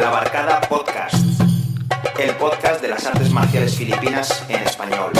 La Barcada Podcast, el podcast de las artes marciales filipinas en español.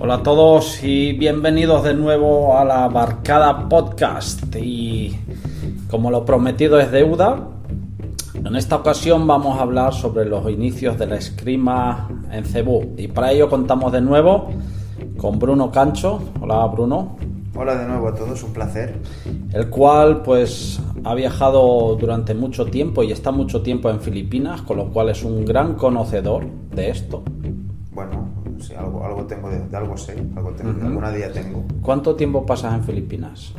Hola a todos y bienvenidos de nuevo a la Barcada Podcast. Y como lo prometido es deuda, en esta ocasión vamos a hablar sobre los inicios de la esgrima en Cebú. Y para ello contamos de nuevo con Bruno Cancho. Hola Bruno. Hola de nuevo a todos, un placer. El cual pues ha viajado durante mucho tiempo y está mucho tiempo en Filipinas, con lo cual es un gran conocedor de esto. Bueno, sí, algo tengo de algo sé, alguna día tengo. ¿Cuánto tiempo pasas en Filipinas?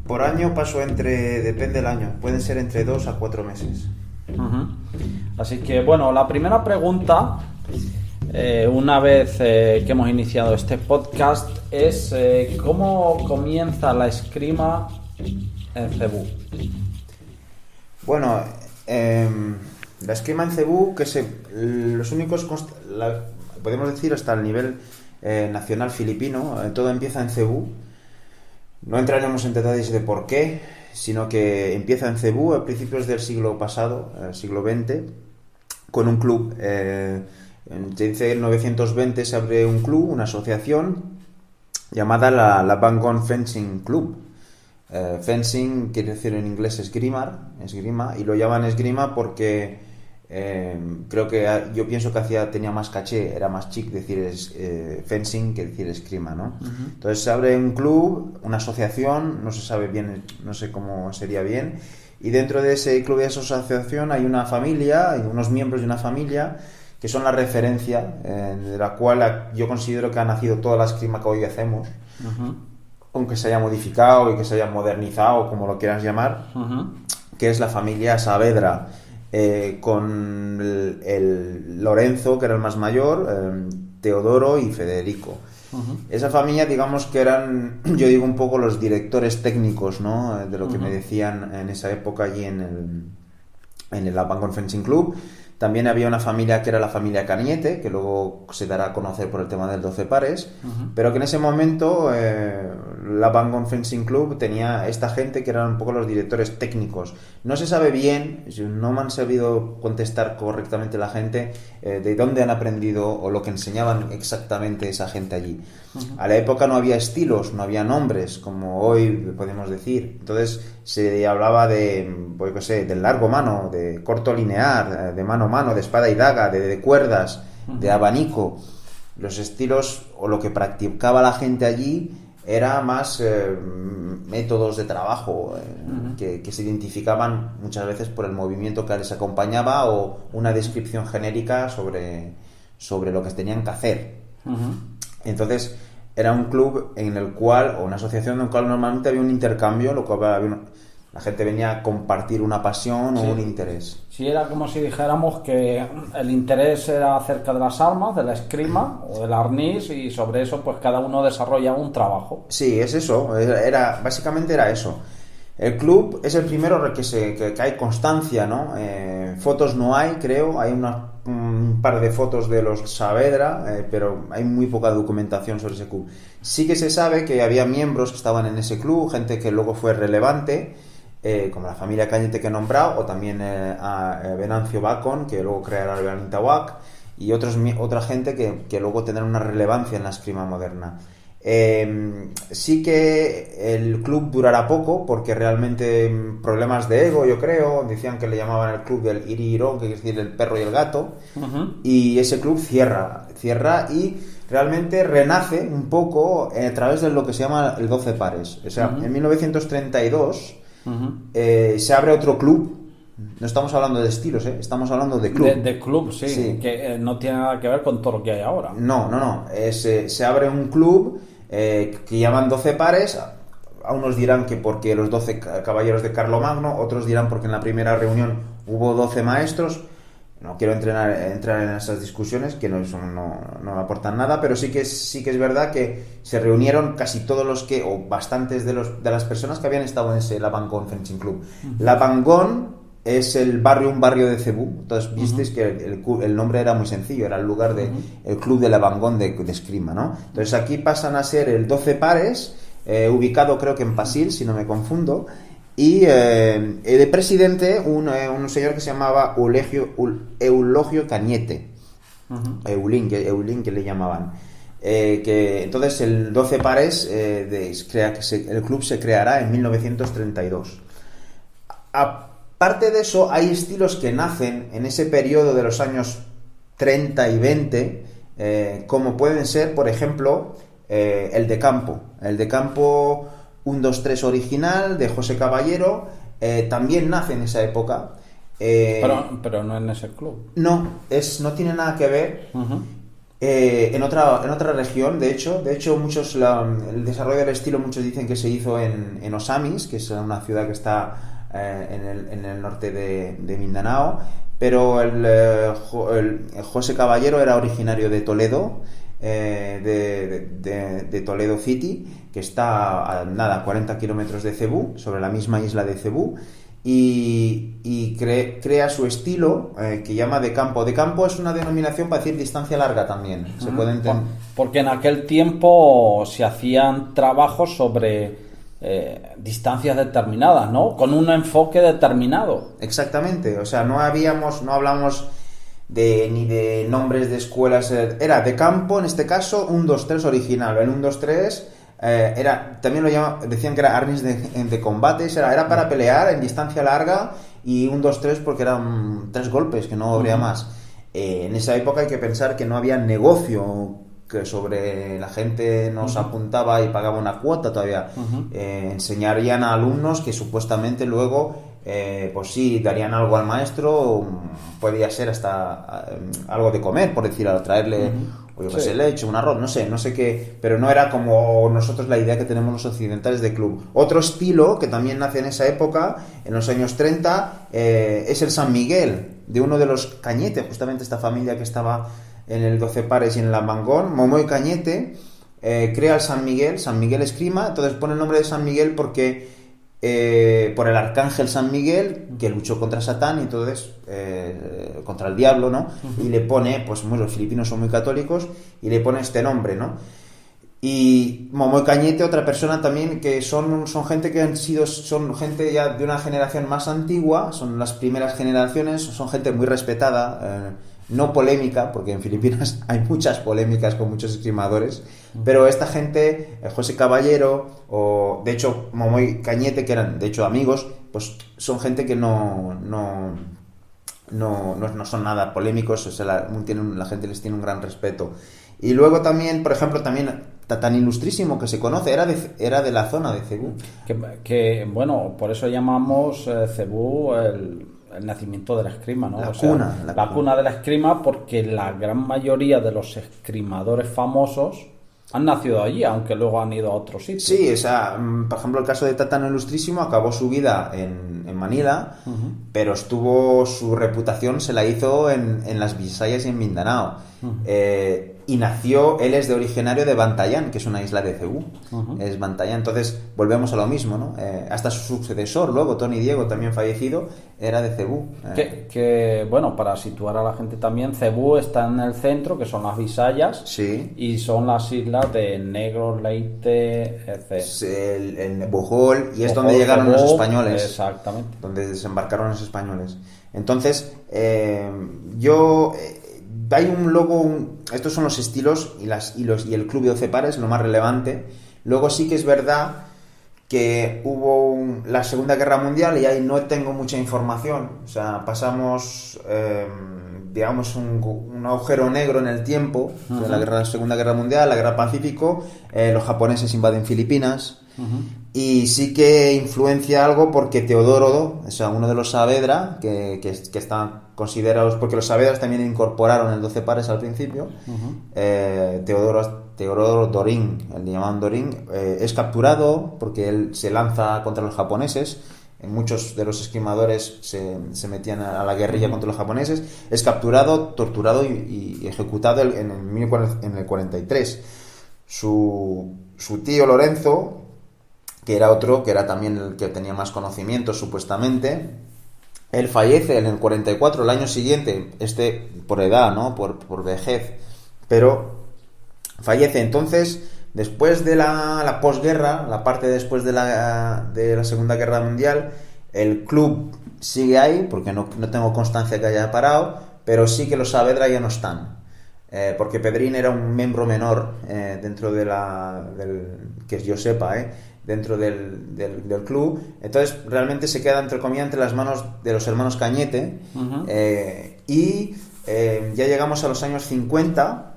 Por año paso depende del año, pueden ser entre 2 a 4 meses. Así que bueno, la primera pregunta, una vez que hemos iniciado este podcast, es ¿cómo comienza la esgrima en Cebú? Bueno, la esgrima en Cebú, los únicos, podemos decir hasta el nivel nacional filipino, todo empieza en Cebú. No entraremos en detalles de por qué, sino que empieza en Cebú a principios del siglo pasado, siglo XX, con un club. En 1920 se abre un club, una asociación llamada la Bangon Fencing Club. Fencing quiere decir en inglés esgrima, y lo llaman esgrima porque yo pienso que tenía más caché, era más chic decir fencing que decir esgrima, ¿no? Entonces se abre un club, una asociación, no se sabe bien, no sé cómo sería bien, y dentro de ese club y esa asociación hay una familia, hay unos miembros de una familia que son la referencia de la cual yo considero que ha nacido toda la esgrima que hoy hacemos, aunque se haya modificado y que se haya modernizado, como lo quieras llamar, que es la familia Saavedra, con el Lorenzo, que era el más mayor, Teodoro y Federico. Esa familia, digamos que eran, yo digo, un poco los directores técnicos, ¿no? De lo que me decían en esa época allí en el Bangon Fencing Club. También había una familia que era la familia Cañete, que luego se dará a conocer por el tema del 12 pares, pero que en ese momento la Bangon Fencing Club tenía esta gente que eran un poco los directores técnicos. No se sabe bien, no me han sabido contestar correctamente la gente de dónde han aprendido o lo que enseñaban exactamente esa gente allí. A la época no había estilos, no había nombres, como hoy podemos decir. Entonces se hablaba del largo mano, de corto linear, de mano a mano, de espada y daga, de cuerdas, de abanico. Los estilos o lo que practicaba la gente allí era más métodos de trabajo que se identificaban muchas veces por el movimiento que les acompañaba o una descripción genérica sobre lo que tenían que hacer. Entonces era un club en el cual, o una asociación en la cual normalmente había un intercambio, lo cual la gente venía a compartir una pasión o un interés. Sí, era como si dijéramos que el interés era acerca de las armas, de la esgrima o del arnís, y sobre eso pues cada uno desarrollaba un trabajo. Sí, es eso, básicamente era eso. El club es el primero que hay constancia, ¿no? Fotos no hay, creo, hay un par de fotos de los Saavedra, pero hay muy poca documentación sobre ese club. Sí que se sabe que había miembros que estaban en ese club, gente que luego fue relevante, como la familia Cañete que he nombrado, o también a Venancio Bacon, que luego creará el Anitahuac, y otra gente que luego tendrá una relevancia en la esgrima moderna. Sí que el club durará poco porque realmente problemas de ego, yo creo, decían que le llamaban el club del iri irón, que quiere decir el perro y el gato, y ese club cierra y realmente renace un poco a través de lo que se llama el 12 pares. O sea, en 1932 se abre otro club. No estamos hablando de estilos, estamos hablando de club. De club, sí. Que no tiene nada que ver con todo lo que hay ahora. No. Se abre un club que llaman 12 pares. a unos dirán que porque los 12 caballeros de Carlomagno, otros dirán porque en la primera reunión hubo 12 maestros. No quiero entrar en esas discusiones que no aportan nada, pero sí que es verdad que se reunieron casi todos o bastantes de las personas que habían estado en ese Lavangón Fencing Club. Lavangón es un barrio de Cebú. Entonces visteis que el nombre era muy sencillo, era el lugar el club de Lavangón de esgrima, ¿no? Entonces aquí pasan a ser el 12 pares, ubicado creo que en Pasil, si no me confundo. Y de presidente un señor que se llamaba Eulogio Cañete, Eulín que le llamaban, que entonces el 12 pares el club se creará en 1932. Aparte de eso, hay estilos que nacen en ese periodo de los años 30 y 20, como pueden ser, por ejemplo, el de campo 1, 2, 3 original de José Caballero, también nace en esa época. Pero no en ese club. No tiene nada que ver. En otra región, de hecho muchos el desarrollo del estilo, muchos dicen que se hizo en Osamis, que es una ciudad que está en el norte de Mindanao, pero el José Caballero era originario de Toledo, de Toledo City, que está a 40 kilómetros de Cebú, sobre la misma isla de Cebú, y crea su estilo, que llama de campo. De campo es una denominación para decir distancia larga también. Se puede entender. Porque en aquel tiempo se hacían trabajos sobre distancias determinadas, ¿no? Con un enfoque determinado. Exactamente, o sea, no hablamos ni de nombres de escuelas, era de campo, en este caso 1, 2, 3 original. El 1, 2, 3 también decían que era arnis de combates, era para pelear en distancia larga, y 1, 2, 3 porque eran 3 golpes, que no habría más. En esa época hay que pensar que no había negocio, que sobre la gente nos apuntaba y pagaba una cuota todavía. Enseñarían a alumnos que supuestamente luego pues sí, darían algo al maestro, podía ser hasta algo de comer, por decir, al traerle o yo que sé, leche, un arroz, no sé qué, pero no era como nosotros la idea que tenemos los occidentales de club. Otro estilo que también nace en esa época, en los años 30, es el San Miguel, de uno de los Cañete, justamente esta familia que estaba en el 12 pares y en el Lavangón. Momoy Cañete crea el San Miguel Esgrima. Entonces pone el nombre de San Miguel porque por el arcángel San Miguel, que luchó contra Satán y entonces contra el diablo, ¿no? Y le pone, pues los filipinos son muy católicos, y le pone este nombre, ¿no? Y Momoy Cañete, otra persona también, que son gente que son gente ya de una generación más antigua, son las primeras generaciones, son gente muy respetada, no polémica, porque en Filipinas hay muchas polémicas con muchos esgrimadores, pero esta gente, José Caballero, o de hecho Momoy Cañete, que eran de hecho amigos, pues son gente que no son nada polémicos, o sea, la gente les tiene un gran respeto. Y luego también, por ejemplo, tan ilustrísimo que se conoce, era de la zona de Cebú. Que bueno, por eso llamamos Cebú el nacimiento de la esgrima, ¿no? La cuna de la esgrima, porque la gran mayoría de los esgrimadores famosos han nacido allí, aunque luego han ido a otros sitios. Sí, o sea, por ejemplo, el caso de Tatano Ilustrísimo acabó su vida en Manila, pero su reputación se la hizo en las Visayas y en Mindanao. Y él es originario de Bantayan, que es una isla de Cebú. Es Bantayan. Entonces volvemos a lo mismo, ¿no? Hasta su sucesor luego, Tony Diego, también fallecido, era de Cebú. Que bueno, para situar a la gente también, Cebú está en el centro, que son las Visayas, sí, y son las islas de Negros, Leyte, el Bohol, y es donde llegaron los españoles. Exactamente. Donde desembarcaron los españoles. Entonces, hay un logo, estos son los estilos y el club de 12 pares, lo más relevante. Luego sí que es verdad que hubo la Segunda Guerra Mundial y ahí no tengo mucha información. O sea, pasamos, digamos, un agujero negro en el tiempo, de la Segunda Guerra Mundial, la Guerra Pacífico, los japoneses invaden Filipinas. Y sí que influencia algo porque Teodoro, o sea, uno de los Saavedra, que están considerados, porque los Saavedras también incorporaron el 12 pares al principio, Teodoro Teodoro Dorin, el llamaban Dorin, es capturado porque él se lanza contra los japoneses. Muchos de los esquimadores se metían a la guerrilla contra los japoneses. Es capturado, torturado y ejecutado en el 43. Su tío Lorenzo, que era también el que tenía más conocimientos supuestamente, él fallece en el 44, el año siguiente, por edad, ¿no? Por vejez, pero fallece. Entonces, después de la posguerra, la parte después de la Segunda Guerra Mundial, el club sigue ahí, porque no tengo constancia que haya parado, pero sí que los Saavedra ya no están. Porque Pedrín era un miembro menor dentro que yo sepa, dentro del club. Entonces realmente se queda entre las manos de los hermanos Cañete. Ya llegamos a los años 50,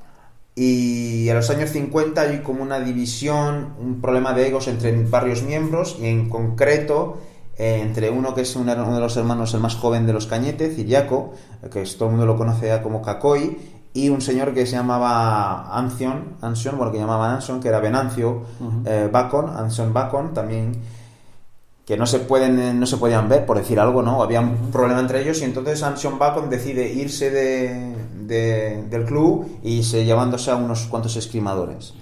y a los años 50 hay como una división, un problema de egos entre varios miembros, y en concreto entre uno que es uno de los hermanos, el más joven de los Cañete, Ciriaco, que todo el mundo lo conoce ya como Cacoy, y un señor que se llamaba Ansion, que llamaban Anson, que era Venancio Bacon, Anson Bacon, también, que no se podían ver, por decir algo, ¿no? Había un problema entre ellos, y entonces Anson Bacon decide irse del club y se llevándose a unos cuantos escrimadores.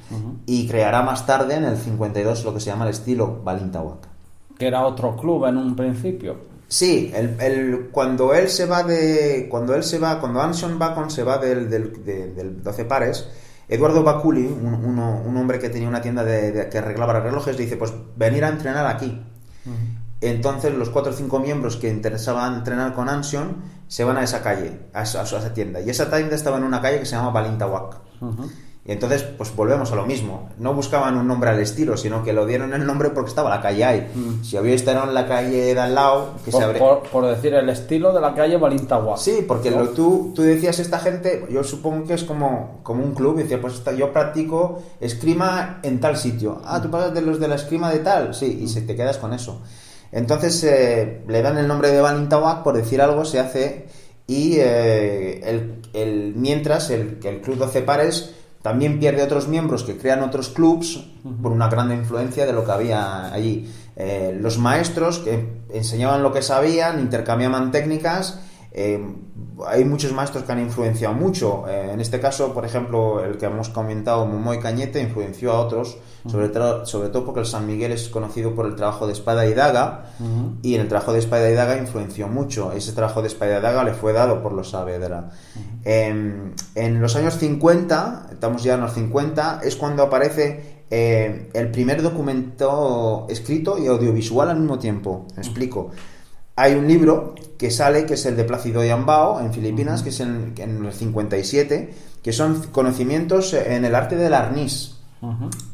Y creará más tarde, en el 52, lo que se llama el estilo Balintawak. Que era otro club en un principio. Sí, cuando Anson Bacon se va del 12 pares, Eduardo Baculi, un hombre que tenía una tienda que arreglaba relojes, dice, pues venir a entrenar aquí. Entonces los 4 o 5 miembros que interesaban entrenar con Anson se van a esa calle, a esa tienda. Y esa tienda estaba en una calle que se llama Balintawak. Y entonces, pues volvemos a lo mismo. No buscaban un nombre al estilo, sino que lo dieron el nombre porque estaba la calle ahí. Si había estado en la calle de al lado... Por decir, el estilo de la calle Balintawak. Sí, porque ¿no? Tú decías, esta gente, yo supongo que es como un club, y decía, pues yo practico esgrima en tal sitio. Ah, ¿tú pasas de los de la esgrima de tal? Sí, y te quedas con eso. Entonces le dan el nombre de Balintawak, por decir algo, se hace... Y mientras el club 12 pares también pierde otros miembros que crean otros clubs por una gran influencia de lo que había allí. Los maestros que enseñaban lo que sabían, intercambiaban técnicas. Hay muchos maestros que han influenciado mucho. En este caso, por ejemplo, el que hemos comentado, Momoy Cañete, influenció a otros, sobre todo porque el San Miguel es conocido por el trabajo de espada y daga, y en el trabajo de espada y daga influenció mucho. Ese trabajo de espada y daga le fue dado por los Saavedra. En los años 50, estamos ya en los 50, es cuando aparece el primer documento escrito y audiovisual al mismo tiempo. Me explico. Hay un libro que sale, que es el de Plácido Yambao, en Filipinas, que es en el 57, que son conocimientos en el arte del arnís.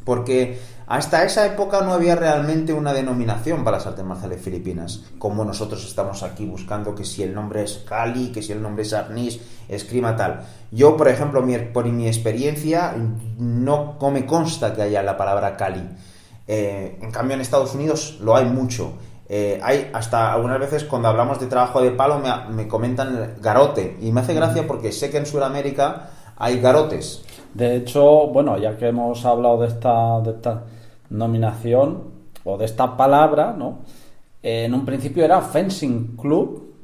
Porque hasta esa época no había realmente una denominación para las artes marciales filipinas, como nosotros estamos aquí buscando que si el nombre es Kali, que si el nombre es arnís, esgrima, tal. Yo, por ejemplo, por mi experiencia, no me consta que haya la palabra Kali. En cambio, en Estados Unidos lo hay mucho. Hay hasta algunas veces cuando hablamos de trabajo de palo me comentan garote, y me hace gracia porque sé que en Sudamérica hay garotes. De hecho, bueno, ya que hemos hablado de esta nominación o de esta palabra, ¿no? En un principio era Fencing Club,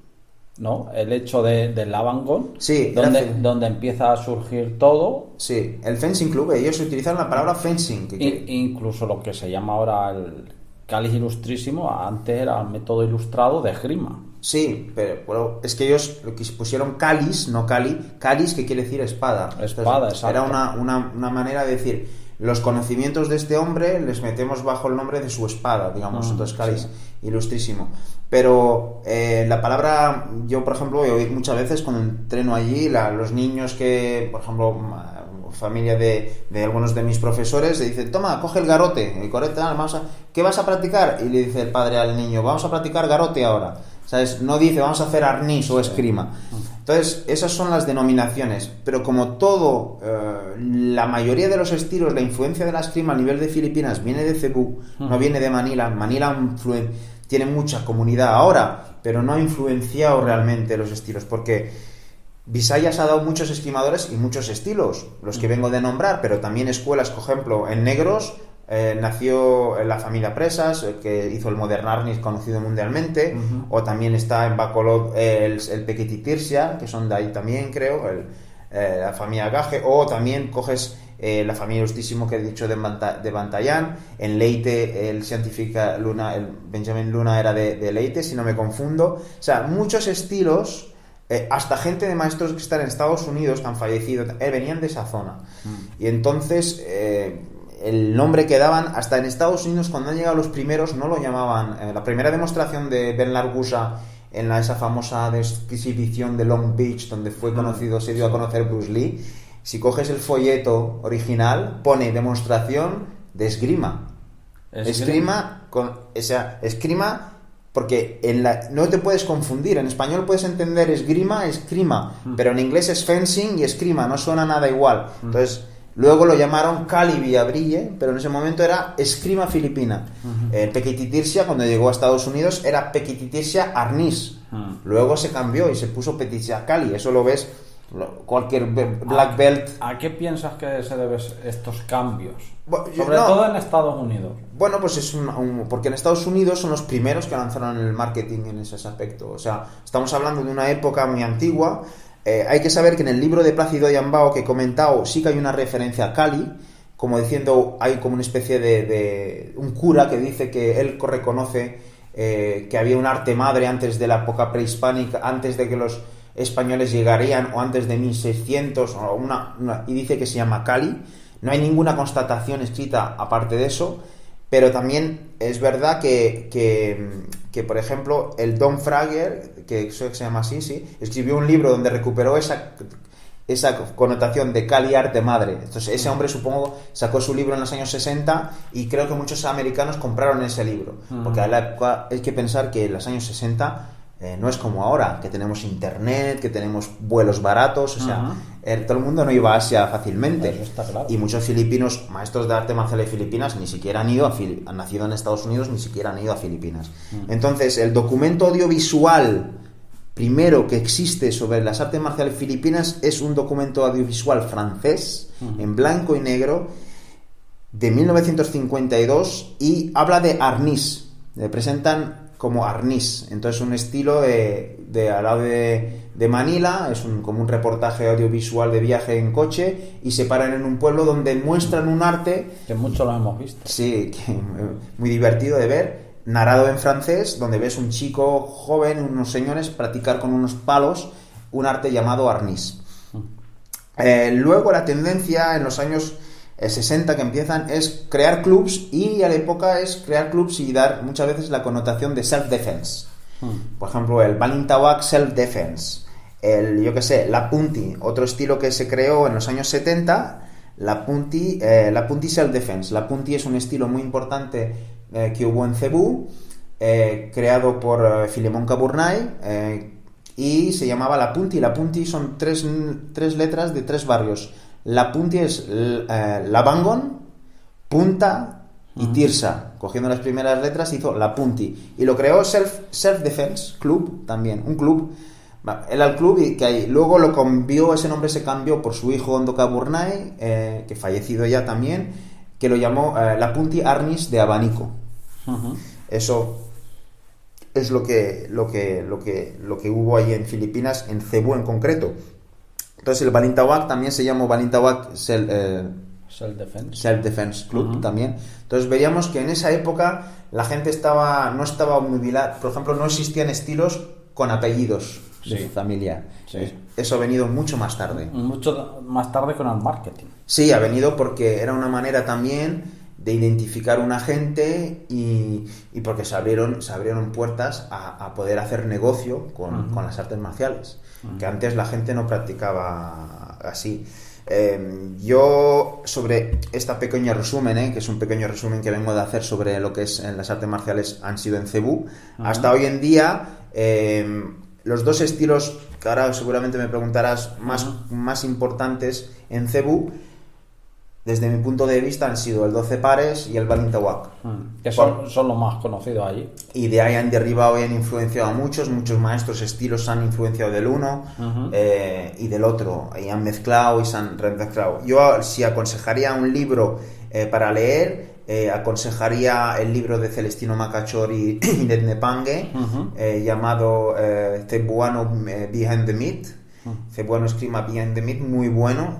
¿no? El hecho del Lavangón, sí, donde empieza a surgir todo. Sí, el Fencing Club, ellos utilizan la palabra fencing. Incluso lo que se llama ahora el cáliz ilustrísimo, antes era el método ilustrado de esgrima. Sí, pero bueno, es que ellos lo que pusieron cáliz, no cali, cáliz, que quiere decir espada. Espada, exacto. Era una manera de decir, los conocimientos de este hombre les metemos bajo el nombre de su espada, digamos, entonces cáliz, sí, ilustrísimo. Pero la palabra, yo por ejemplo, he oído muchas veces cuando entreno allí, los niños que, por ejemplo, familia de algunos de mis profesores, le dicen, toma, coge el garote, y correcta, ¿qué vas a practicar? Y le dice el padre al niño, vamos a practicar garote ahora. ¿Sabes? No dice vamos a hacer arnís o esgrima. Entonces, esas son las denominaciones. Pero como todo, la mayoría de los estilos, la influencia de la esgrima a nivel de Filipinas viene de Cebú, no viene de Manila. Manila tiene mucha comunidad ahora, pero no ha influenciado realmente los estilos, porque Visayas ha dado muchos esgrimadores y muchos estilos, los que vengo de nombrar, pero también escuelas, por ejemplo, en negros nació la familia Presas, que hizo el Modern Arnis conocido mundialmente, o también está en Bacolod el Pequetti Tirsia, que son de ahí también, creo, la familia Gage, o también coges la familia Justísimo que he dicho de Bantayan, en Leite el científica Luna, el Benjamin Luna era de Leite, si no me confundo. O sea, muchos estilos, hasta gente de maestros que están en Estados Unidos, que han fallecido, venían de esa zona. Y entonces el nombre que daban, hasta en Estados Unidos, cuando han llegado los primeros, no lo llamaban. La primera demostración de Ben Largusa en esa famosa exhibición de Long Beach, donde fue conocido, se dio a conocer Bruce Lee, si coges el folleto original, pone demostración de esgrima. Esgrima porque no te puedes confundir. En español puedes entender esgrima, pero en inglés es fencing y esgrima, no suena nada igual. Entonces, luego lo llamaron Cali Villabrille, pero en ese momento era esgrima filipina. Pequetti Tirsia, cuando llegó a Estados Unidos, era Pequetti Tirsia Arnis. Luego se cambió y se puso Pequetti Tirsia Cali. Eso lo ves cualquier black belt. ¿A qué piensas que se deben estos cambios? Sobre todo en Estados Unidos. Bueno, pues es porque en Estados Unidos son los primeros que lanzaron el marketing en ese aspecto. O sea, estamos hablando de una época muy antigua. Hay que saber que en el libro de Plácido Yambao que he comentado sí que hay una referencia a Cali, como diciendo, hay como una especie de un cura que dice que él reconoce que había un arte madre antes de la época prehispánica, antes de que los españoles llegarían, o antes de 1600, y dice que se llama Cali. No hay ninguna constatación escrita aparte de eso, pero también es verdad que por ejemplo, el Don Frager, que se llama así, sí, escribió un libro donde recuperó esa connotación de Cali arte madre. Entonces ese hombre, supongo, sacó su libro en los años 60 y creo que muchos americanos compraron ese libro, porque a la época hay que pensar que en los años 60 no es como ahora, que tenemos internet, que tenemos vuelos baratos, o sea, todo el mundo no iba a Asia fácilmente. Eso está claro. Y muchos filipinos, maestros de arte marcial de Filipinas, ni siquiera han nacido en Estados Unidos, ni siquiera han ido a Filipinas. Entonces, el documento audiovisual primero que existe sobre las artes marciales filipinas es un documento audiovisual francés, en blanco y negro, de 1952, y habla de Arnis. Le presentan como Arnis, entonces un estilo al lado de Manila, es como un reportaje audiovisual de viaje en coche, y se paran en un pueblo donde muestran un arte que muchos lo hemos visto. Sí, muy divertido de ver, narrado en francés, donde ves un chico joven, unos señores practicar con unos palos un arte llamado Arnis. Luego la tendencia en los años 60 que empiezan es crear clubs, y a la época es crear clubs y dar muchas veces la connotación de self-defense. Por ejemplo, el Balintawak self-defense, la Punti, otro estilo que se creó en los años 70, la Punti self-defense. La Punti es un estilo muy importante que hubo en Cebú, creado por Filemón Caburnay, y se llamaba la Punti. La Punti son tres letras de tres barrios. La Punti es Labangon, Punta y Tirsa. Cogiendo las primeras letras hizo la Punti. Y lo creó Self-Defense Club también. Un club. Era el club y que luego ese nombre se cambió por su hijo Ondo Caburnay, que fallecido ya también, que lo llamó la Punti Arnis de Abanico. Eso es lo que hubo ahí en Filipinas, en Cebú en concreto. Entonces el Balintawak también se llamó Balintawak Self-Defense Club también. Entonces veíamos que en esa época la gente no estaba muy vilada. Por ejemplo, no existían estilos con apellidos de su familia. Sí. Eso ha venido mucho más tarde. Mucho más tarde con el marketing. Sí, ha venido porque era una manera también de identificar una gente y porque se abrieron puertas a poder hacer negocio con las artes marciales, que antes la gente no practicaba así. Yo, sobre este pequeño resumen, que es un pequeño resumen que vengo de hacer sobre lo que es las artes marciales han sido en Cebú, hasta hoy en día, los dos estilos que ahora seguramente me preguntarás más importantes en Cebú, desde mi punto de vista, han sido el 12 pares y el Balintawak. Que son los más conocidos allí. Y de ahí han derivado y han influenciado a muchos maestros estilos han influenciado del uno y del otro, y han mezclado y se han remezclado. Yo, si aconsejaría un libro para leer, aconsejaría el libro de Celestino Macachori y de Nepangue, llamado Cebuano Behind the Meat. Cebuano Escrima Behind the Meat, muy bueno,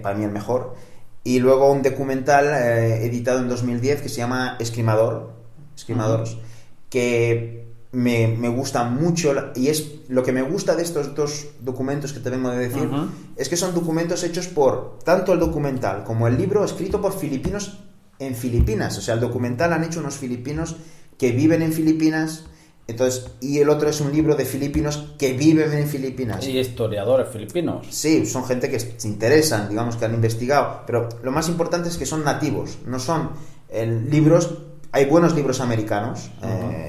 para mí el mejor. Y luego un documental editado en 2010 que se llama Escrimadores, que me gusta mucho, y es lo que me gusta de estos dos documentos que te vengo de decir, es que son documentos hechos por tanto el documental como el libro escrito por filipinos en Filipinas. O sea, el documental han hecho unos filipinos que viven en Filipinas. Entonces, y el otro es un libro de filipinos que viven en Filipinas. Y historiadores filipinos. Sí, son gente que se interesan, digamos, que han investigado. Pero lo más importante es que son nativos, no son libros. Hay buenos libros americanos.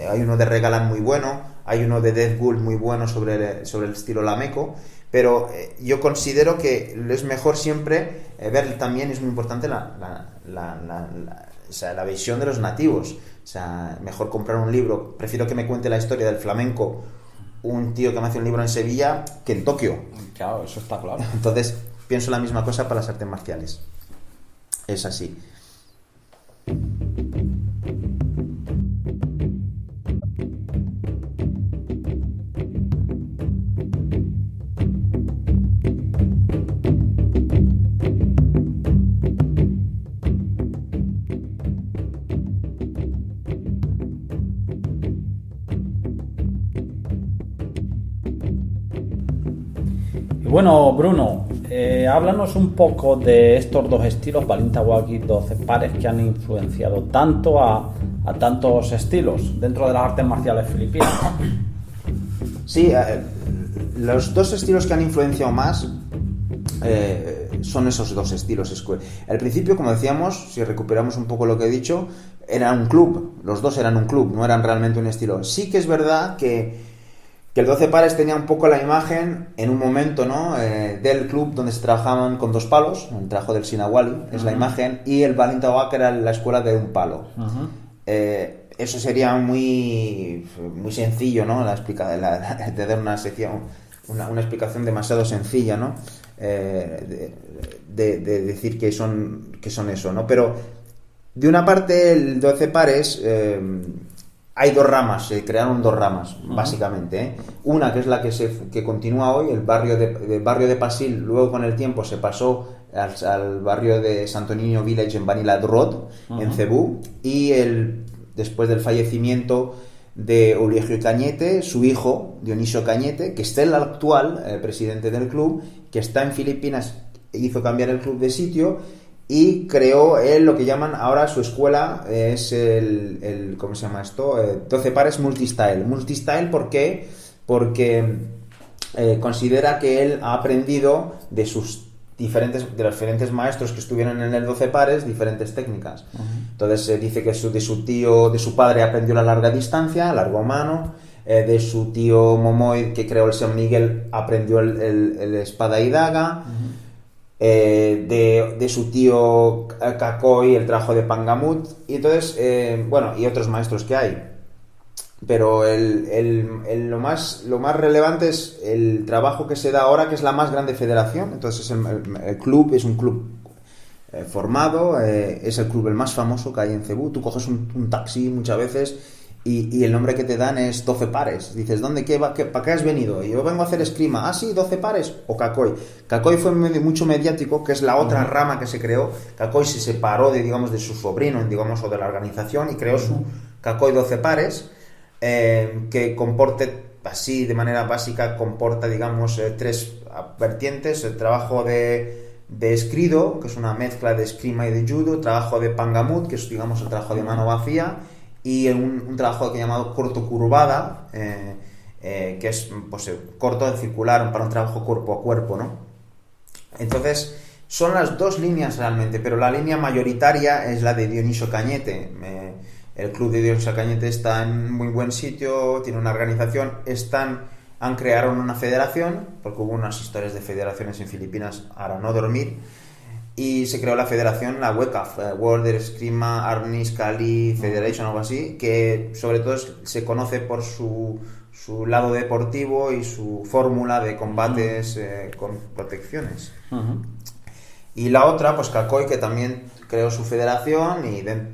Hay uno de Regalan muy bueno, hay uno de Death Gould muy bueno sobre el estilo lameco. Pero yo considero que es mejor siempre ver también, es muy importante la visión de los nativos. O sea, mejor comprar un libro. Prefiero que me cuente la historia del flamenco un tío que me hace un libro en Sevilla que en Tokio. Claro, eso está claro. Entonces, pienso la misma cosa para las artes marciales. Es así. Bueno, Bruno, háblanos un poco de estos dos estilos, Balintawak y 12 pares, que han influenciado tanto a tantos estilos dentro de las artes marciales filipinas. Sí, los dos estilos que han influenciado más son esos dos estilos. Al principio, como decíamos, si recuperamos un poco lo que he dicho, era un club, los dos eran un club, no eran realmente un estilo. Sí que es verdad que el 12 pares tenía un poco la imagen en un momento, ¿no? Del club donde se trabajaban con dos palos, el trabajo del Sinawali, es la imagen, y el Balintawak era la escuela de un palo. Eso sería muy sencillo, ¿no? De dar una sección, una explicación demasiado sencilla, ¿no? De decir que son eso, ¿no? Pero de una parte el 12 pares hay dos ramas, se crearon dos ramas, básicamente. Una que es la que continúa hoy, el barrio de Pasil, luego con el tiempo se pasó al barrio de Santo Niño Village en Vanilla Road, en Cebú, y después del fallecimiento de Eulegio Cañete, su hijo, Dionisio Cañete, que es el actual presidente del club, que está en Filipinas, hizo cambiar el club de sitio y creó él lo que llaman ahora su escuela, es el ¿cómo se llama esto? 12 pares multistyle. Multistyle, ¿por qué? Porque considera que él ha aprendido de los diferentes maestros que estuvieron en el 12 pares, diferentes técnicas. Entonces dice que de su padre aprendió la larga distancia, largo mano, de su tío Momoy, que creó el San Miguel, aprendió el espada y daga. De su tío Kakoy el trabajo de Pangamut, y entonces y otros maestros que hay, pero lo más relevante es el trabajo que se da ahora, que es la más grande federación. Entonces el club es un club formado, es el club el más famoso que hay en Cebú. Tú coges un taxi muchas veces y el nombre que te dan es 12 pares. Dices, ¿para qué has venido? Y yo vengo a hacer esgrima. Ah, sí, 12 pares. O Kakoy. Kakoy fue mucho mediático, que es la otra rama que se creó. Kakoy se separó de su sobrino, o de la organización, y creó su Kakoy 12 pares, que comporte, así de manera básica, comporta, tres vertientes: el trabajo de escrido, que es una mezcla de esgrima y de judo; trabajo de Pangamut, que es, el trabajo de mano vacía; y un trabajo que llamado corto curvada, que es corto circular, para un trabajo cuerpo a cuerpo, ¿no? Entonces son las dos líneas realmente, pero la línea mayoritaria es la de Dionisio Cañete. El club de Dionisio Cañete está en muy buen sitio, tiene una organización, crearon una federación, porque hubo unas historias de federaciones en Filipinas, ahora no dormir. y se creó la federación, la WCAF, World Eskrima Arnis Kali Federation, algo así, que sobre todo se conoce por su lado deportivo y su fórmula de combates con protecciones. Y la otra, pues Kakoi, que también creó su federación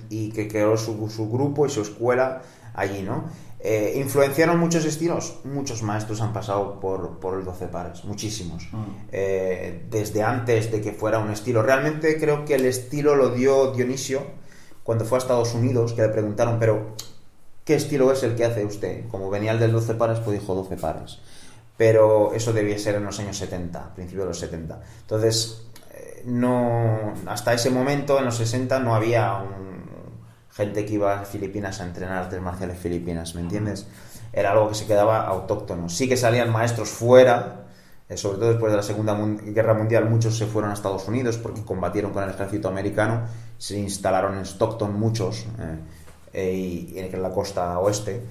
y que creó su grupo y su escuela allí, ¿no? Influenciaron muchos estilos, muchos maestros han pasado por el 12 pares, muchísimos. Desde antes de que fuera un estilo. Realmente creo que el estilo lo dio Dionisio cuando fue a Estados Unidos, que le preguntaron, pero ¿qué estilo es el que hace usted? Como venía el del 12 pares, pues dijo 12 pares. Pero eso debía ser en los años 70, principios de los 70. Entonces, no, hasta ese momento, en los 60, no había gente que iba a Filipinas a entrenar artes marciales filipinas, ¿me entiendes? Era algo que se quedaba autóctono. Sí que salían maestros fuera, sobre todo después de la Segunda Guerra Mundial, muchos se fueron a Estados Unidos porque combatieron con el ejército americano, se instalaron en Stockton muchos, y en la costa oeste.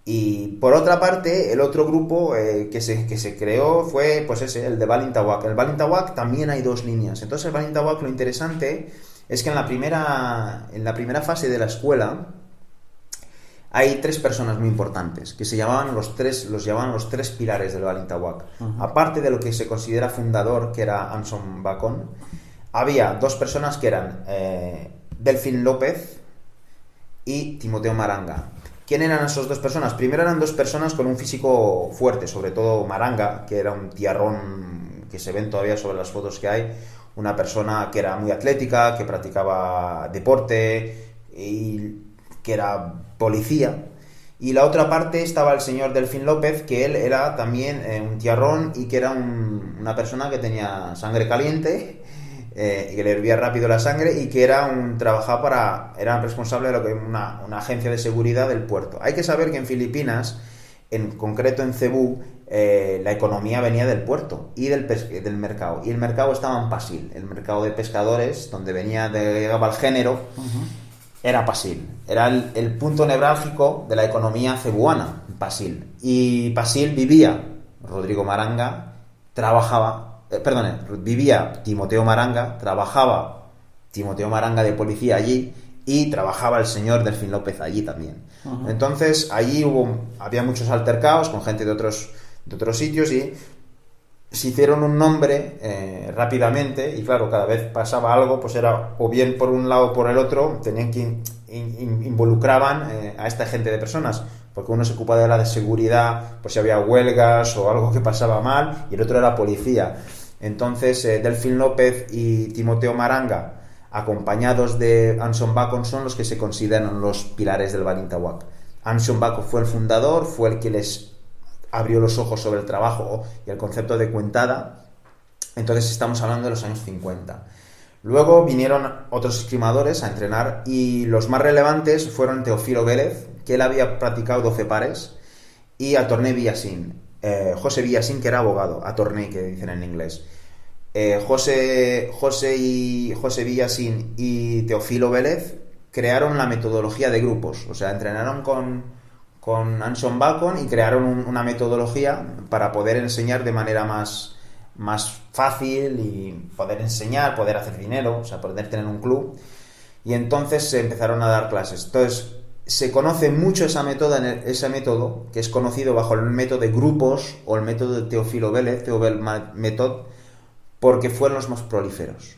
Y por otra parte, el otro grupo que se creó fue pues el de Balintawak. En el Balintawak también hay dos líneas. Entonces el Balintawak, lo interesante es que en la primera fase de la escuela hay tres personas muy importantes que los llamaban los tres pilares del Balintawak. Aparte de lo que se considera fundador, que era Anson Bacon, había dos personas que eran Delfín López y Timoteo Maranga. ¿Quién eran esas dos personas? Primero eran dos personas con un físico fuerte, sobre todo Maranga, que era un tiarrón que se ven todavía sobre las fotos que hay, una persona que era muy atlética, que practicaba deporte y que era policía. Y la otra parte estaba el señor Delfín López, que él era también un tiarrón y que era una persona que tenía sangre caliente, y que le hervía rápido la sangre, y que era era responsable de lo que una agencia de seguridad del puerto. Hay que saber que en Filipinas, en concreto en Cebú, la economía venía del puerto y del mercado, y el mercado estaba en Pasil, el mercado de pescadores, donde llegaba el género, era Pasil, era el punto nevrálgico de la economía cebuana, Pasil. Y Pasil vivía Rodrigo Maranga, vivía Timoteo Maranga, trabajaba Timoteo Maranga de policía allí y trabajaba el señor Delfín López allí también. Entonces allí había muchos altercados con gente de otros sitios y se hicieron un nombre rápidamente, y claro, cada vez pasaba algo, pues era o bien por un lado o por el otro, tenían que involucraban a esta gente de personas, porque uno se ocupaba de la de seguridad, por si había huelgas o algo que pasaba mal, y el otro era policía. Entonces Delfín López y Timoteo Maranga, acompañados de Anson Bacon, son los que se consideran los pilares del Balintawak. Anson Bacon fue el fundador, fue el que les abrió los ojos sobre el trabajo y el concepto de cuentada. Entonces estamos hablando de los años 50. Luego vinieron otros esgrimadores a entrenar, y los más relevantes fueron Teofilo Vélez, que él había practicado 12 pares, y Atorné Villasín, José Villasín, que era abogado, Atorné, que dicen en inglés. José Villasín y Teofilo Vélez crearon la metodología de grupos, o sea, entrenaron con Anson Bacon y crearon una metodología para poder enseñar de manera más fácil y poder enseñar, poder hacer dinero, o sea, poder tener un club. Y entonces se empezaron a dar clases. Entonces se conoce mucho ese método, que es conocido bajo el método de grupos o el método de Teofilo Vélez, Method, porque fueron los más prolíferos.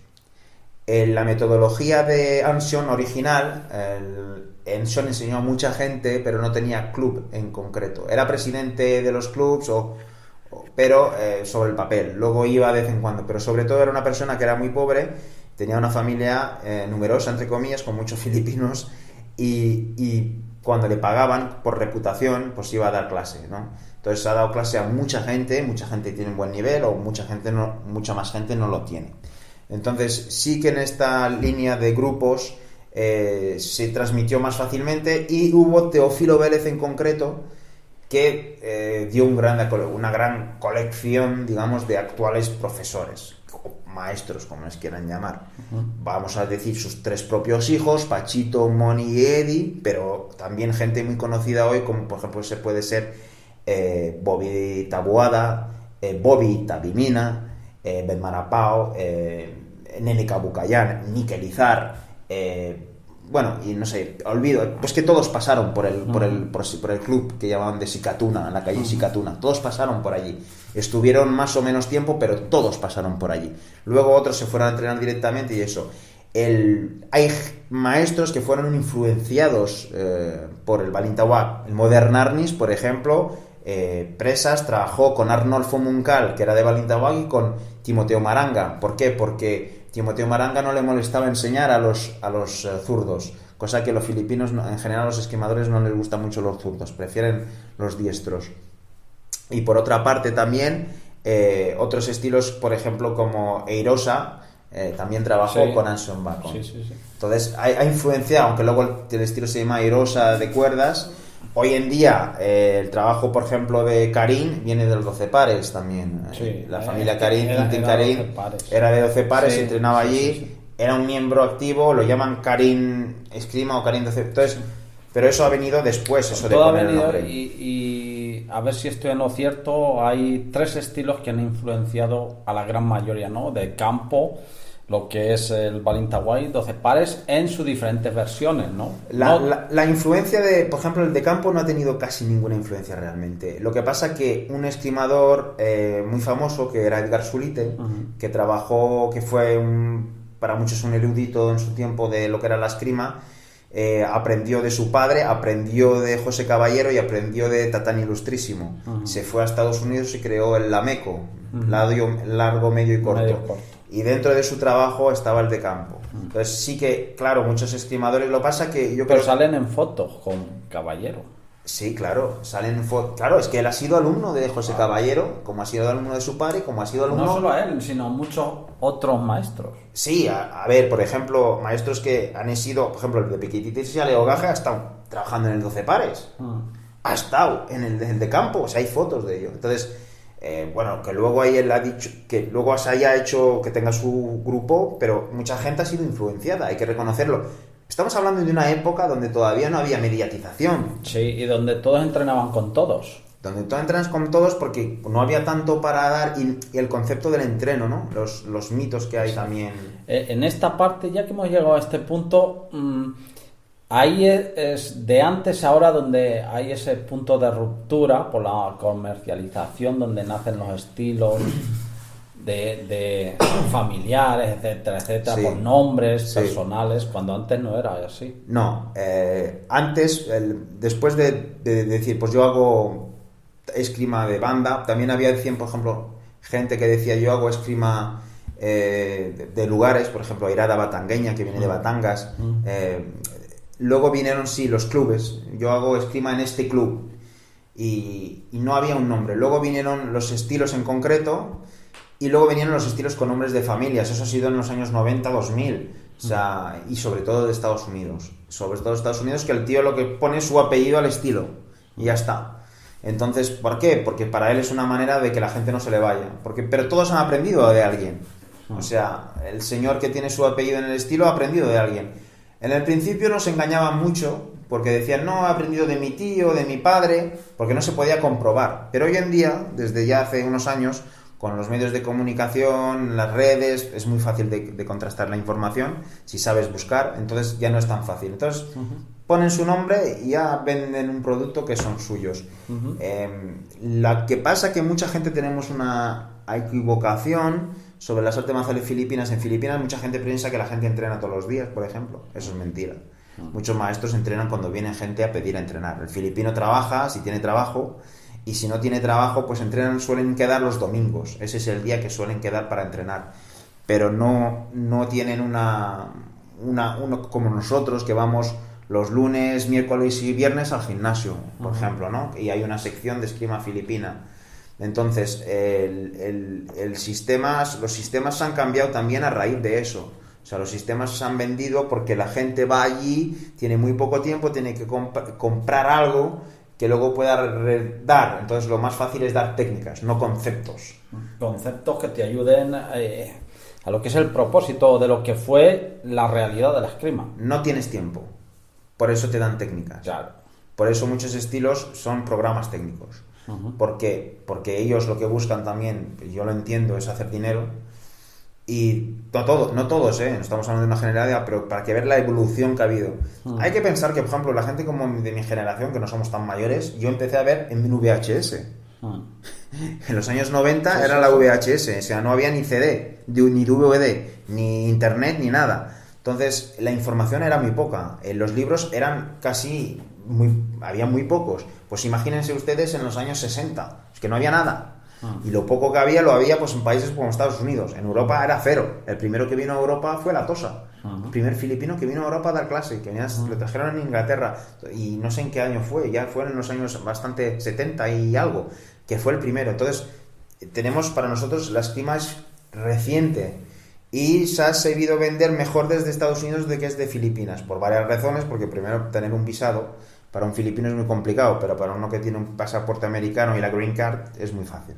En la metodología de Anson original, Anson enseñó a mucha gente, pero no tenía club en concreto. Era presidente de los clubs, pero sobre el papel. Luego iba de vez en cuando, pero sobre todo era una persona que era muy pobre, tenía una familia numerosa, entre comillas, con muchos filipinos, y cuando le pagaban por reputación, pues iba a dar clase, ¿no? Entonces ha dado clase a mucha gente tiene un buen nivel, o mucha más gente no lo tiene. Entonces sí que en esta línea de grupos se transmitió más fácilmente, y hubo Teofilo Vélez en concreto, que dio una gran colección, digamos, de actuales profesores, o maestros, como les quieran llamar. Vamos a decir sus tres propios hijos, Pachito, Moni y Eddie, pero también gente muy conocida hoy, como por ejemplo se puede ser Bobby Taboada, Bobby Tabimina, Ben Marapao, Nene Cabucayán, Nikelizar, bueno, y no sé, olvido, pues que todos pasaron por el club que llamaban de Sicatuna, en la calle Sicatuna, todos pasaron por allí. Estuvieron más o menos tiempo, pero todos pasaron por allí. Luego otros se fueron a entrenar directamente y eso. Hay maestros que fueron influenciados por el Balintawak. El Modern Arnis, por ejemplo, Presas trabajó con Arnolfo Muncal, que era de Balintawak, y con Timoteo Maranga. ¿Por qué? Porque Timoteo Maranga no le molestaba enseñar a los zurdos, cosa que los filipinos, en general, a los esquimadores no les gustan mucho los zurdos, prefieren los diestros. Y por otra parte también, otros estilos, por ejemplo, como Eirosa, también trabajó con Anson Bacon. Sí. Entonces, ha influenciado, aunque luego el estilo se llama Eirosa de cuerdas. Hoy en día, el trabajo, por ejemplo, de Karim viene de los 12 pares también. Sí, la familia Karim, Quintín Karim, era de 12 pares, sí, entrenaba allí, sí. Era un miembro activo, lo llaman Karim Escrima o Karim 12. Entonces, pero eso ha venido después, eso de poner el nombre. Y a ver si estoy en lo cierto, hay 3 estilos que han influenciado a la gran mayoría, ¿no? De campo, lo que es el Balintawak, 12 pares, en sus diferentes versiones, ¿no? La influencia de, por ejemplo, el de campo no ha tenido casi ninguna influencia realmente. Lo que pasa que un escrimador muy famoso, que era Edgar Sulite, que trabajó, que fue para muchos un erudito en su tiempo de lo que era la esgrima, aprendió de su padre, aprendió de José Caballero y aprendió de Tatán Ilustrísimo. Se fue a Estados Unidos y creó el Lameco, largo, medio y corto. Y dentro de su trabajo estaba el de campo. Entonces sí que, claro, muchos escrimadores, lo pasa que yo creo... Pero salen en fotos con Caballero. Sí, claro, salen fotos. Claro, es que él ha sido alumno de José Caballero, como ha sido alumno de su padre, como ha sido alumno... No solo a él, sino a muchos otros maestros. Sí, a ver, por ejemplo, maestros que han sido, por ejemplo, el de Piquititis y Leo Gaja ha estado trabajando en el 12 pares. Ha estado en el de campo, o sea, hay fotos de ello. Entonces... bueno, que luego ahí él ha dicho que luego se haya hecho que tenga su grupo, pero mucha gente ha sido influenciada, hay que reconocerlo. Estamos hablando de una época donde todavía no había mediatización. Sí, y donde todos entrenaban con todos. Donde todos entrenas con todos porque no había tanto para dar y el concepto del entreno, ¿no? Los mitos que hay también. En esta parte, ya que hemos llegado a este punto... ahí es de antes a ahora donde hay ese punto de ruptura por la comercialización, donde nacen los estilos de familiares, etcétera, etcétera, sí, por nombres sí, personales, cuando antes no era así. No, antes, después de decir, pues yo hago esgrima de banda, también había, decían, por ejemplo, gente que decía yo hago esgrima de lugares, por ejemplo, Airada Batangueña, que viene de Batangas. Luego vinieron, sí, los clubes. Yo hago esgrima en este club. Y no había un nombre. Luego vinieron los estilos en concreto. Y luego vinieron los estilos con nombres de familias. Eso ha sido en los años 90, 2000. O sea, y sobre todo de Estados Unidos. Sobre todo de Estados Unidos, que el tío lo que pone es su apellido al estilo. Y ya está. Entonces, ¿por qué? Porque para él es una manera de que la gente no se le vaya. Pero todos han aprendido de alguien. O sea, el señor que tiene su apellido en el estilo ha aprendido de alguien. En el principio nos engañaban mucho porque decían, no, he aprendido de mi tío, de mi padre, porque no se podía comprobar. Pero hoy en día, desde ya hace unos años, con los medios de comunicación, las redes, es muy fácil de contrastar la información, si sabes buscar, entonces ya no es tan fácil. Entonces ponen su nombre y ya venden un producto que son suyos. La que pasa que mucha gente tenemos una equivocación sobre las artes marciales filipinas. En Filipinas mucha gente piensa que la gente entrena todos los días, por ejemplo. Eso es mentira. Muchos maestros entrenan cuando viene gente a pedir a entrenar. El filipino trabaja, si tiene trabajo, y si no tiene trabajo, pues suelen quedar los domingos. Ese es el día que suelen quedar para entrenar. Pero no tienen uno como nosotros, que vamos los lunes, miércoles y viernes al gimnasio, por ejemplo, ¿no? Y hay una sección de esgrima filipina. Entonces, los sistemas han cambiado también a raíz de eso. O sea, los sistemas se han vendido porque la gente va allí, tiene muy poco tiempo, tiene que comprar algo que luego pueda dar. Entonces, lo más fácil es dar técnicas, no conceptos. Conceptos que te ayuden a lo que es el propósito de lo que fue la realidad de la esgrima. No tienes tiempo, por eso te dan técnicas. Claro. Por eso muchos estilos son programas técnicos. ¿Por qué? Porque ellos lo que buscan también, yo lo entiendo, es hacer dinero. Y no todos, no estamos hablando de una generalidad, pero para que ver la evolución que ha habido. Hay que pensar que, por ejemplo, la gente como de mi generación, que no somos tan mayores, yo empecé a ver en VHS. En los años 90 era la VHS, o sea, no había ni CD, ni DVD, ni internet, ni nada. Entonces, la información era muy poca. Los libros eran había muy pocos. Pues imagínense ustedes en los años 60, es que no había nada. Y lo poco que había, lo había pues en países como Estados Unidos. En Europa era cero. El primero que vino a Europa fue La Tosa. El primer filipino que vino a Europa a dar clase, que lo trajeron en Inglaterra. Y no sé en qué año fue, ya fueron en los años bastante 70 y algo, que fue el primero. Entonces, tenemos para nosotros la esgrima es reciente. Y se ha sabido vender mejor desde Estados Unidos de que es de Filipinas, por varias razones, porque primero tener un visado para un filipino es muy complicado, pero para uno que tiene un pasaporte americano y la green card es muy fácil.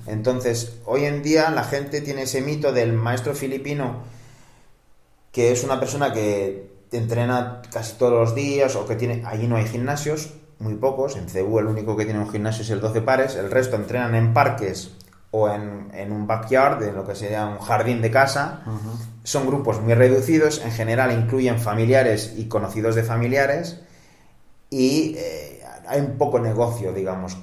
Entonces, hoy en día la gente tiene ese mito del maestro filipino, que es una persona que entrena casi todos los días, o que tiene, allí no hay gimnasios, muy pocos, en Cebú el único que tiene un gimnasio es el 12 pares, el resto entrenan en parques o en un backyard, en lo que sería un jardín de casa. Son grupos muy reducidos, en general incluyen familiares y conocidos de familiares, y hay un poco negocio, digamos.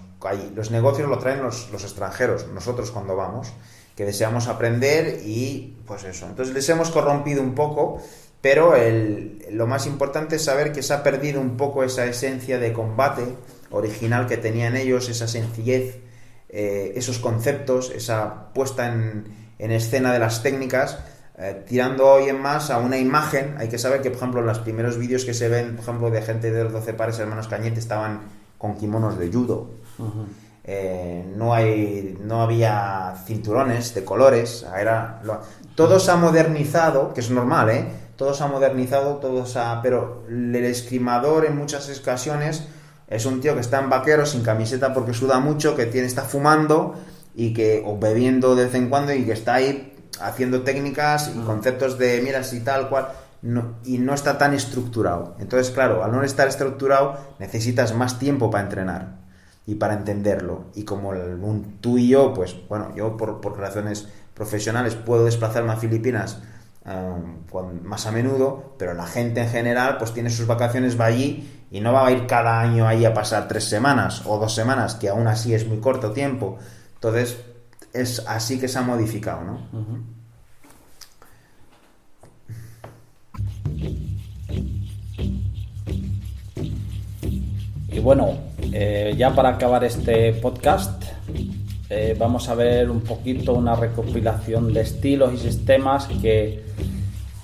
Los negocios lo traen los extranjeros, nosotros cuando vamos, que deseamos aprender y pues eso. Entonces les hemos corrompido un poco, pero lo más importante es saber que se ha perdido un poco esa esencia de combate original que tenían ellos, esa sencillez, esos conceptos, esa puesta en escena de las técnicas, tirando hoy en más a una imagen. Hay que saber que, por ejemplo, en los primeros vídeos que se ven, por ejemplo, de gente de los 12 pares, hermanos Cañete, estaban con kimonos de judo. No había cinturones de colores. Todo se ha modernizado, que es normal, todo se ha modernizado, pero el esgrimador en muchas ocasiones es un tío que está en vaquero, sin camiseta porque suda mucho, que está fumando o bebiendo de vez en cuando, y que está ahí haciendo técnicas y conceptos de miras y tal cual, y no está tan estructurado. Entonces, claro, al no estar estructurado necesitas más tiempo para entrenar y para entenderlo. Y como tú y yo, pues bueno, yo por razones profesionales puedo desplazarme a Filipinas más a menudo, pero la gente en general pues tiene sus vacaciones, va allí y no va a ir cada año ahí a pasar 3 semanas o 2 semanas, que aún así es muy corto tiempo. Entonces es así que se ha modificado, ¿no? Y bueno, ya para acabar este podcast, vamos a ver un poquito una recopilación de estilos y sistemas que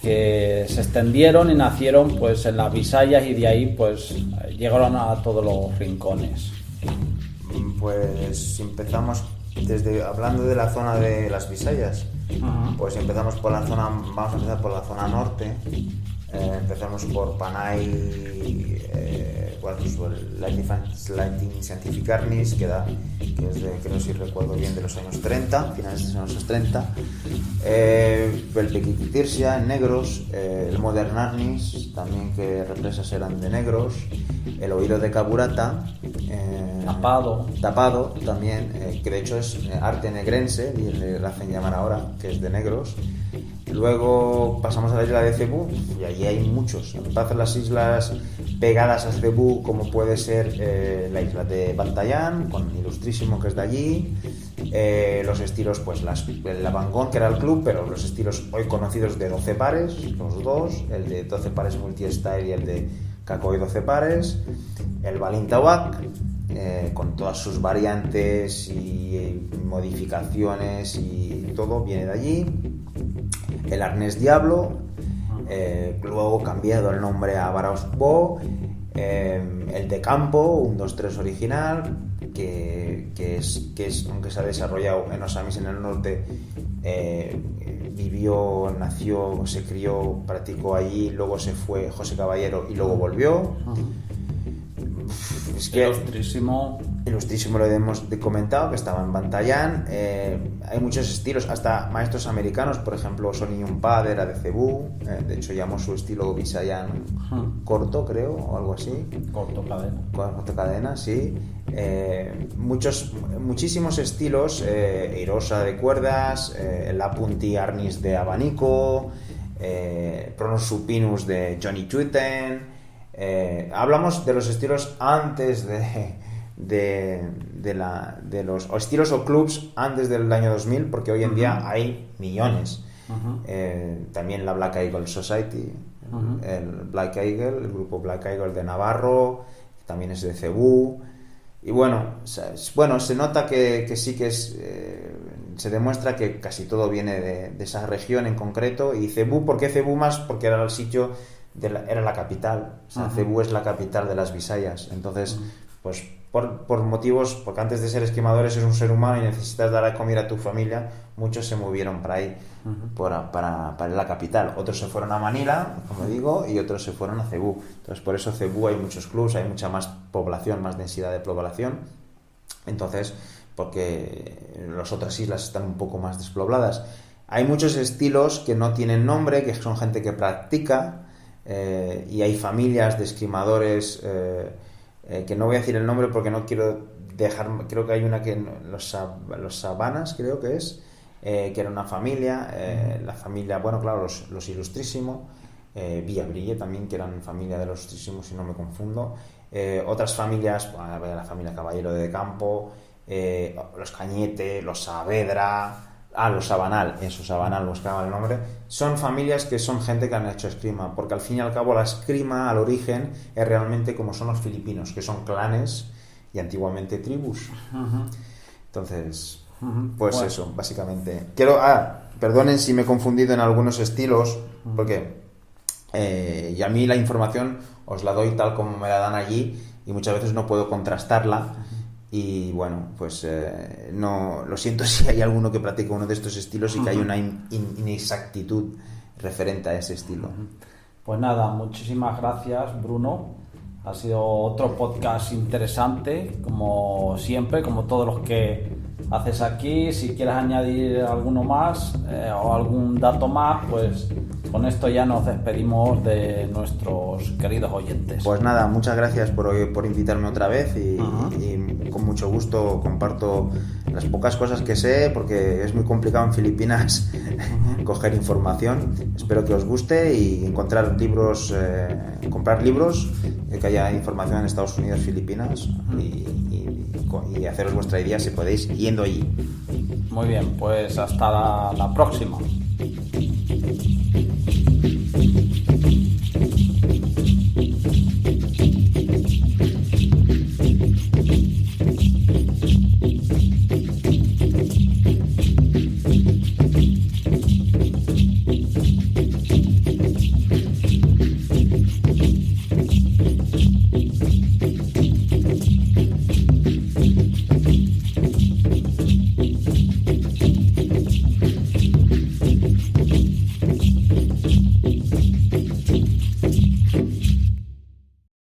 se extendieron y nacieron pues en las Visayas, y de ahí pues llegaron a todos los rincones. Pues empezamos hablando de la zona de las Visayas. Pues empezamos vamos a empezar por la zona norte. Empezamos por Panay, Lightning Scientificarnis, que es de, creo, si recuerdo bien, de los años 30, finales de los años 30. El Pequiquitirsia en negros, el Modern Arnis, también, que represas eran de negros, el Oído de Caburata, tapado también, que de hecho es arte negrense, y le hacen llamar ahora, que es de negros. Luego pasamos a la isla de Cebú, y allí hay muchos. Empiezan las islas pegadas a Cebú, como puede ser la isla de Bantayán, con Ilustrísimo, que es de allí. Los estilos, pues el Abangón, que era el club, pero los estilos hoy conocidos de 12 pares, los dos, el de 12 pares multi-style y el de Cacoy 12 pares. El Balintawak, con todas sus variantes y modificaciones y todo, viene de allí. El arnés Diablo, luego cambiado el nombre a Barausbo. El de Campo, un 2-3 original, que es, aunque se ha desarrollado en Osamis, en el norte, vivió, nació, se crió, practicó allí, luego se fue José Caballero y luego volvió. Es que Ilustrísimo lo hemos comentado, que estaba en Bantayán. Hay muchos estilos, hasta maestros americanos, por ejemplo, Sonny Yumpad era de Cebú, de hecho llamó su estilo Visayan corto, creo, o algo así. Corto cadena, sí. Muchísimos estilos, Eirosa de cuerdas, la Punti Arnis de abanico, Pronus Supinus de Johnny Tuiten. Hablamos de los estilos antes de los estilos o clubs antes del año 2000, porque hoy en día hay millones. También la Black Eagle Society, el Black Eagle, el grupo Black Eagle de Navarro, también es de Cebú. Y bueno, se nota que sí que se demuestra que casi todo viene de esa región en concreto. Y Cebú, ¿por qué Cebú más? Porque era el sitio, era la capital. O sea, Cebú es la capital de las Bisayas. Entonces, pues por motivos, porque antes de ser esquimadores eres un ser humano y necesitas dar a comer a tu familia, muchos se movieron para ahí, para la capital. Otros se fueron a Manila, como digo, y otros se fueron a Cebú. Entonces, por eso Cebú hay muchos clubs, hay mucha más población, más densidad de población. Entonces, porque las otras islas están un poco más despobladas. Hay muchos estilos que no tienen nombre, que son gente que practica, y hay familias de esquimadores, que no voy a decir el nombre porque no quiero dejar, creo que hay una que los Sabanas, creo que es, que era una familia, la familia, bueno, claro, los Ilustrísimos, Villabrille también, que eran familia de los Ilustrísimos, si no me confundo, otras familias, la familia Caballero de Campo, los Cañete, los Saavedra, los Sabanal, Sabanal buscaba el nombre. Son familias que son gente que han hecho esgrima, porque al fin y al cabo la esgrima al origen es realmente como son los filipinos, que son clanes y antiguamente tribus. Entonces, pues bueno, eso, básicamente. Perdonen si me he confundido en algunos estilos, porque y a mí la información os la doy tal como me la dan allí y muchas veces no puedo contrastarla. Y bueno, pues no, lo siento si hay alguno que practica uno de estos estilos y que hay una inexactitud referente a ese estilo. Pues nada, muchísimas gracias, Bruno. Ha sido otro podcast interesante, como siempre, como todos los que haces aquí. Si quieres añadir alguno más o algún dato más, pues con esto ya nos despedimos de nuestros queridos oyentes. Pues nada, muchas gracias por invitarme otra vez y con mucho gusto comparto las pocas cosas que sé, porque es muy complicado en Filipinas coger información. Espero que os guste y encontrar libros, comprar libros, que haya información en Estados Unidos, Filipinas y haceros vuestra idea si podéis yendo allí. Muy bien, pues hasta la próxima.